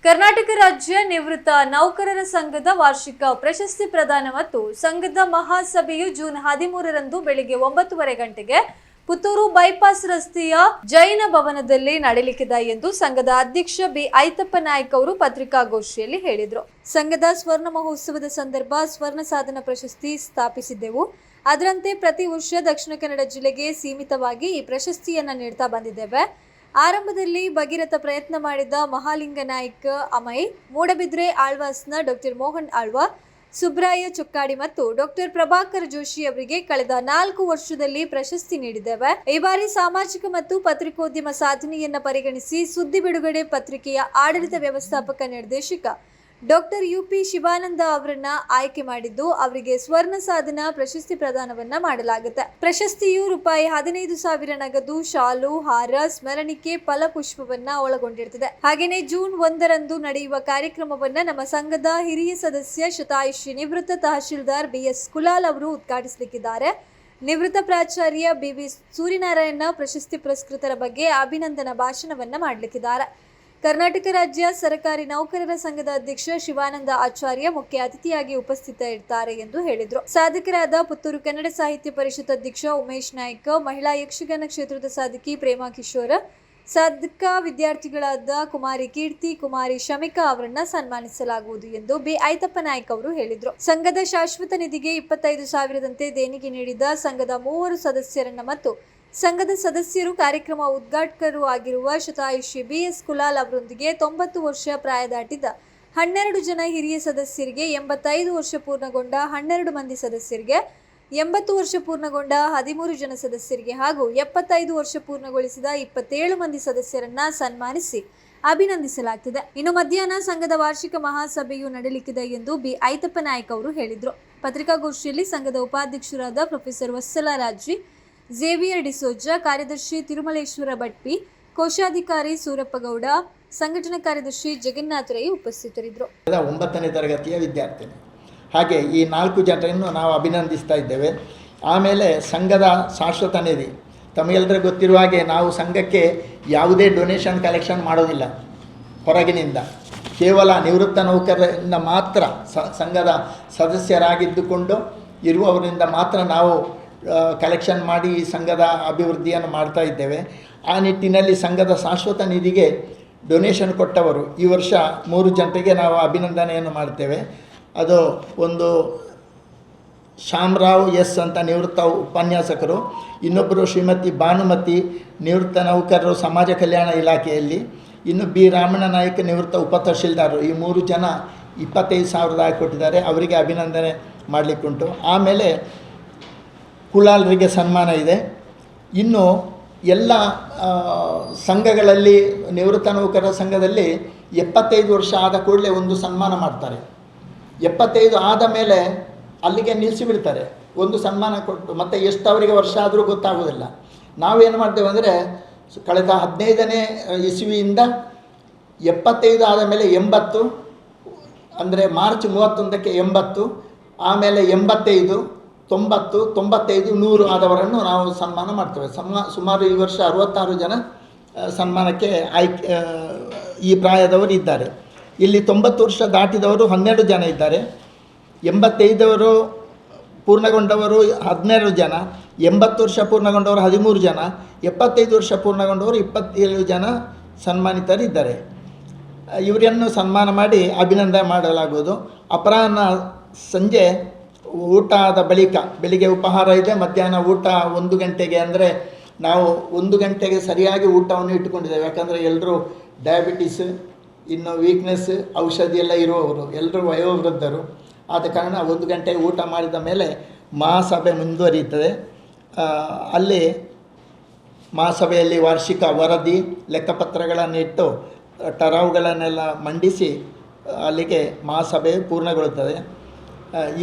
ಕರ್ನಾಟಕ ರಾಜ್ಯ ನಿವೃತ್ತ ನೌಕರರ ಸಂಘದ ವಾರ್ಷಿಕ ಪ್ರಶಸ್ತಿ ಪ್ರದಾನ ಮತ್ತು ಸಂಘದ ಮಹಾಸಭೆಯು ಜೂನ್ 13ರಂದು ಬೆಳಿಗ್ಗೆ 9:30 ಗಂಟೆಗೆ ಪುತ್ತೂರು ಬೈಪಾಸ್ ರಸ್ತೆಯ ಜೈನ ಭವನದಲ್ಲಿ ನಡೆಯಲಿದೆ ಎಂದು ಸಂಘದ ಅಧ್ಯಕ್ಷ ಬಿ ಐತಪ್ಪ ನಾಯ್ಕ ಅವರು ಪತ್ರಿಕಾಗೋಷ್ಠಿಯಲ್ಲಿ ಹೇಳಿದರು. ಸಂಘದ ಸ್ವರ್ಣ ಮಹೋತ್ಸವದ ಸಂದರ್ಭ ಸ್ವರ್ಣ ಸಾಧನ ಪ್ರಶಸ್ತಿ ಸ್ಥಾಪಿಸಿದ್ದೆವು. ಅದರಂತೆ ಪ್ರತಿ ವರ್ಷ ದಕ್ಷಿಣ ಕನ್ನಡ ಜಿಲ್ಲೆಗೆ ಸೀಮಿತವಾಗಿ ಈ ಪ್ರಶಸ್ತಿಯನ್ನು ನೀಡ್ತಾ ಬಂದಿದ್ದೇವೆ. ಆರಂಭದಲ್ಲಿ ಭಗೀರಥ ಪ್ರಯತ್ನ ಮಾಡಿದ ಮಹಾಲಿಂಗ ನಾಯ್ಕ ಅಮೈ, ಮೂಡಬಿದ್ರೆ ಆಳ್ವಾಸ್ನ ಡಾಕ್ಟರ್ ಮೋಹನ್ ಆಳ್ವಾ, ಸುಬ್ರಾಯ ಚೊಕ್ಕಾಡಿ ಮತ್ತು ಡಾಕ್ಟರ್ ಪ್ರಭಾಕರ್ ಜೋಶಿ ಅವರಿಗೆ ಕಳೆದ 4 ವರ್ಷದಲ್ಲಿ ಪ್ರಶಸ್ತಿ ನೀಡಿದ್ದೇವೆ. ಈ ಬಾರಿ ಸಾಮಾಜಿಕ ಮತ್ತು ಪತ್ರಿಕೋದ್ಯಮ ಸಾಧನೆಯನ್ನ ಪರಿಗಣಿಸಿ ಸುದ್ದಿ ಬಿಡುಗಡೆ ಪತ್ರಿಕೆಯ ಆಡಳಿತ ವ್ಯವಸ್ಥಾಪಕ ನಿರ್ದೇಶಕ ಡಾಕ್ಟರ್ ಯುಪಿ ಶಿವಾನಂದ ಅವರನ್ನ ಆಯ್ಕೆ ಮಾಡಿದ್ದು ಅವರಿಗೆ ಸ್ವರ್ಣ ಸಾಧನ ಪ್ರಶಸ್ತಿ ಪ್ರದಾನವನ್ನ ಮಾಡಲಾಗುತ್ತೆ. ಪ್ರಶಸ್ತಿಯು ರೂಪಾಯಿ 15,000 ನಗದು, ಶಾಲು, ಹಾರ, ಸ್ಮರಣಿಕೆ, ಫಲಪುಷ್ಪವನ್ನ ಒಳಗೊಂಡಿರುತ್ತದೆ. ಹಾಗೆಯೇ ಜೂನ್ 1ರಂದು ನಡೆಯುವ ಕಾರ್ಯಕ್ರಮವನ್ನ ನಮ್ಮ ಸಂಘದ ಹಿರಿಯ ಸದಸ್ಯ ಶತಾಯುಷಿ ನಿವೃತ್ತ ತಹಶೀಲ್ದಾರ್ ಬಿಎಸ್ ಕುಲಾಲ್ ಅವರು ಉದ್ಘಾಟಿಸಲಿದ್ದಾರೆ. ನಿವೃತ್ತ ಪ್ರಾಚಾರ್ಯ ಬಿವಿ ಸೂರ್ಯನಾರಾಯಣ ಪ್ರಶಸ್ತಿ ಪುರಸ್ಕೃತರ ಬಗ್ಗೆ ಅಭಿನಂದನಾ ಭಾಷಣವನ್ನ ಮಾಡಲಿದ್ದಾರೆ. ಕರ್ನಾಟಕ ರಾಜ್ಯ ಸರ್ಕಾರಿ ನೌಕರರ ಸಂಘದ ಅಧ್ಯಕ್ಷ ಶಿವಾನಂದ ಆಚಾರ್ಯ ಮುಖ್ಯ ಅತಿಥಿಯಾಗಿ ಉಪಸ್ಥಿತರಿರುತ್ತಾರೆ ಎಂದು ಹೇಳಿದರು. ಸಾಧಕರಾದ ಪುತ್ತೂರು ಕನ್ನಡ ಸಾಹಿತ್ಯ ಪರಿಷತ್ ಅಧ್ಯಕ್ಷ ಉಮೇಶ್ ನಾಯ್ಕ, ಮಹಿಳಾ ಯಕ್ಷಗಾನ ಕ್ಷೇತ್ರದ ಸಾಧಕಿ ಪ್ರೇಮಾ ಕಿಶೋರ್, ಸಾಧಕ ವಿದ್ಯಾರ್ಥಿಗಳಾದ ಕುಮಾರಿ ಕೀರ್ತಿ, ಕುಮಾರಿ ಶಮಿಕಾ ಅವರನ್ನ ಸನ್ಮಾನಿಸಲಾಗುವುದು ಎಂದು ಬಿ ಐತಪ್ಪ ನಾಯ್ಕ ಅವರು ಹೇಳಿದರು. ಸಂಘದ ಶಾಶ್ವತ ನಿಧಿಗೆ 25,000ದಂತೆ ದೇಣಿಗೆ ನೀಡಿದ ಸಂಘದ 3 ಸದಸ್ಯರನ್ನ ಮತ್ತು ಸಂಘದ ಸದಸ್ಯರು ಕಾರ್ಯಕ್ರಮ ಉದ್ಘಾಟಕರು ಆಗಿರುವ ಶತಾಯುಷಿ ಬಿಎಸ್ ಕುಲಾಲ್ ಅವರೊಂದಿಗೆ 90 ವರ್ಷ ಪ್ರಾಯ ದಾಟಿದ 12 ಜನ ಹಿರಿಯ ಸದಸ್ಯರಿಗೆ, 85 ವರ್ಷ ಪೂರ್ಣಗೊಂಡ 12 ಮಂದಿ ಸದಸ್ಯರಿಗೆ, 80 ವರ್ಷ ಪೂರ್ಣಗೊಂಡ 13 ಜನ ಸದಸ್ಯರಿಗೆ ಹಾಗೂ 75 ವರ್ಷ ಪೂರ್ಣಗೊಳಿಸಿದ 27 ಮಂದಿ ಸದಸ್ಯರನ್ನ ಸನ್ಮಾನಿಸಿ ಅಭಿನಂದಿಸಲಾಗುತ್ತದೆ. ಇನ್ನು ಮಧ್ಯಾಹ್ನ ಸಂಘದ ವಾರ್ಷಿಕ ಮಹಾಸಭೆಯು ನಡೆಯಲಿದೆ ಎಂದು ಬಿ ಐತಪ್ಪ ನಾಯ್ಕ ಅವರು ಹೇಳಿದರು. ಪತ್ರಿಕಾಗೋಷ್ಠಿಯಲ್ಲಿ ಸಂಘದ ಉಪಾಧ್ಯಕ್ಷರಾದ ಪ್ರೊಫೆಸರ್ ವತ್ಸಲ ರಾಜ್ರಿ, ಝೇವಿಯರ್ ಡಿಸೋಜ, ಕಾರ್ಯದರ್ಶಿ ತಿರುಮಲೇಶ್ವರ ಭಟ್ಟಿ, ಕೋಶಾಧಿಕಾರಿ ಸೂರಪ್ಪಗೌಡ, ಸಂಘಟನಾ ಕಾರ್ಯದರ್ಶಿ ಜಗನ್ನಾಥ ರೈ ಉಪಸ್ಥಿತರಿದ್ದರು. 9ನೇ ತರಗತಿಯ ವಿದ್ಯಾರ್ಥಿ. ಹಾಗೆ ಈ 4 ಜನರನ್ನು ನಾವು ಅಭಿನಂದಿಸ್ತಾ ಇದ್ದೇವೆ. ಆಮೇಲೆ ಸಂಘದ ಶಾಶ್ವತ ನಿಧಿ, ತಮಗೆಲ್ಲರಿಗೂ ಗೊತ್ತಿರುವ ಹಾಗೆ ನಾವು ಸಂಘಕ್ಕೆ ಯಾವುದೇ ಡೊನೇಷನ್ ಕಲೆಕ್ಷನ್ ಮಾಡೋದಿಲ್ಲ ಹೊರಗಿನಿಂದ. ಕೇವಲ ನಿವೃತ್ತ ನೌಕರರಿಂದ ಮಾತ್ರ ಸಂಘದ ಸದಸ್ಯರಾಗಿದ್ದುಕೊಂಡು ಇರುವವರಿಂದ ಮಾತ್ರ ನಾವು ಕಲೆಕ್ಷನ್ ಮಾಡಿ ಈ ಸಂಘದ ಅಭಿವೃದ್ಧಿಯನ್ನು ಮಾಡ್ತಾ ಇದ್ದೇವೆ. ಆ ನಿಟ್ಟಿನಲ್ಲಿ ಸಂಘದ ಶಾಶ್ವತ ನಿಧಿಗೆ ಡೊನೇಷನ್ ಕೊಟ್ಟವರು ಈ ವರ್ಷ 3 ಜನರಿಗೆ ನಾವು ಅಭಿನಂದನೆಯನ್ನು ಮಾಡ್ತೇವೆ. ಅದು ಒಂದು ಶ್ಯಾಮರಾವ್ ಎಸ್ ಅಂತ ನಿವೃತ್ತ ಉಪನ್ಯಾಸಕರು, ಇನ್ನೊಬ್ಬರು ಶ್ರೀಮತಿ ಭಾನುಮತಿ ನಿವೃತ್ತ ನೌಕರರು ಸಮಾಜ ಕಲ್ಯಾಣ ಇಲಾಖೆಯಲ್ಲಿ, ಇನ್ನು ಬಿ ರಾಮಣ್ಣ ನಾಯ್ಕ ನಿವೃತ್ತ ಉಪ ತಹಶೀಲ್ದಾರರು. ಈ 3 ಜನ 25,000 ಕೊಟ್ಟಿದ್ದಾರೆ. ಅವರಿಗೆ ಅಭಿನಂದನೆ ಮಾಡಲಿಕ್ಕುಂಟು. ಆಮೇಲೆ ಕುಲಾಲರಿಗೆ ಸನ್ಮಾನ ಇದೆ. ಇನ್ನು ಎಲ್ಲ ಸಂಘಗಳಲ್ಲಿ ನಿವೃತ್ತ ನೌಕರರ ಸಂಘದಲ್ಲಿ 75 ವರ್ಷ ಆದ ಕೂಡಲೇ ಒಂದು ಸನ್ಮಾನ ಮಾಡ್ತಾರೆ. 75 ಆದ ಮೇಲೆ ಅಲ್ಲಿಗೆ ನಿಲ್ಲಿಸಿಬಿಡ್ತಾರೆ. ಒಂದು ಸನ್ಮಾನ ಕೊಟ್ಟು ಮತ್ತೆ ಎಷ್ಟು ಅವರಿಗೆ ವರ್ಷ ಆದರೂ ಗೊತ್ತಾಗೋದಿಲ್ಲ. ನಾವೇನು ಮಾಡ್ತೇವೆ ಅಂದರೆ ಕಳೆದ 15ನೇ ಇಸವಿಯಿಂದ 75 ಆದ ಮೇಲೆ 80, ಅಂದರೆ ಮಾರ್ಚ್ 31ಕ್ಕೆ 80, ಆಮೇಲೆ 85, 90, 95, 100 ಆದವರನ್ನು ನಾವು ಸನ್ಮಾನ ಮಾಡ್ತೇವೆ. ಸುಮಾರು ಈ ವರ್ಷ 66 ಜನ ಸನ್ಮಾನಕ್ಕೆ ಈ ಪ್ರಾಯದವರು ಇದ್ದಾರೆ. ಇಲ್ಲಿ 90 ವರ್ಷ ದಾಟಿದವರು 12 ಜನ ಇದ್ದಾರೆ. 85 ಪೂರ್ಣಗೊಂಡವರು 12 ಜನ, 80 ವರ್ಷ ಪೂರ್ಣಗೊಂಡವರು 13 ಜನ, 75 ವರ್ಷ ಪೂರ್ಣಗೊಂಡವರು 27 ಜನ ಸನ್ಮಾನಿತರಿದ್ದಾರೆ. ಇವರನ್ನು ಸನ್ಮಾನ ಮಾಡಿ ಅಭಿನಂದನೆ ಮಾಡಲಾಗುವುದು. ಅಪರಾಹ್ನ ಸಂಜೆ ಊಟ ಆದ ಬಳಿಕ, ಬೆಳಿಗ್ಗೆ ಉಪಹಾರ ಇದೆ, ಮಧ್ಯಾಹ್ನ ಊಟ 1 ಗಂಟೆಗೆ. ಅಂದರೆ ನಾವು 1 ಗಂಟೆಗೆ ಸರಿಯಾಗಿ ಊಟವನ್ನು ಇಟ್ಟುಕೊಂಡಿದ್ದೇವೆ. ಯಾಕಂದರೆ ಎಲ್ಲರೂ ಡಯಾಬಿಟೀಸ್, ಇನ್ನು ವೀಕ್ನೆಸ್, ಔಷಧಿ ಎಲ್ಲ ಇರುವವರು, ಎಲ್ಲರೂ ವಯೋವೃದ್ಧರು. ಆದ ಕಾರಣ 1 ಗಂಟೆಗೆ ಊಟ ಮಾಡಿದ ಮೇಲೆ ಮಹಾಸಭೆ ಮುಂದುವರಿಯುತ್ತದೆ. ಅಲ್ಲಿ ಮಹಾಸಭೆಯಲ್ಲಿ ವಾರ್ಷಿಕ ವರದಿ, ಲೆಕ್ಕಪತ್ರಗಳನ್ನಿಟ್ಟು ಟರಾವುಗಳನ್ನೆಲ್ಲ ಮಂಡಿಸಿ ಅಲ್ಲಿಗೆ ಮಹಾಸಭೆ ಪೂರ್ಣಗೊಳ್ಳುತ್ತದೆ. ಈ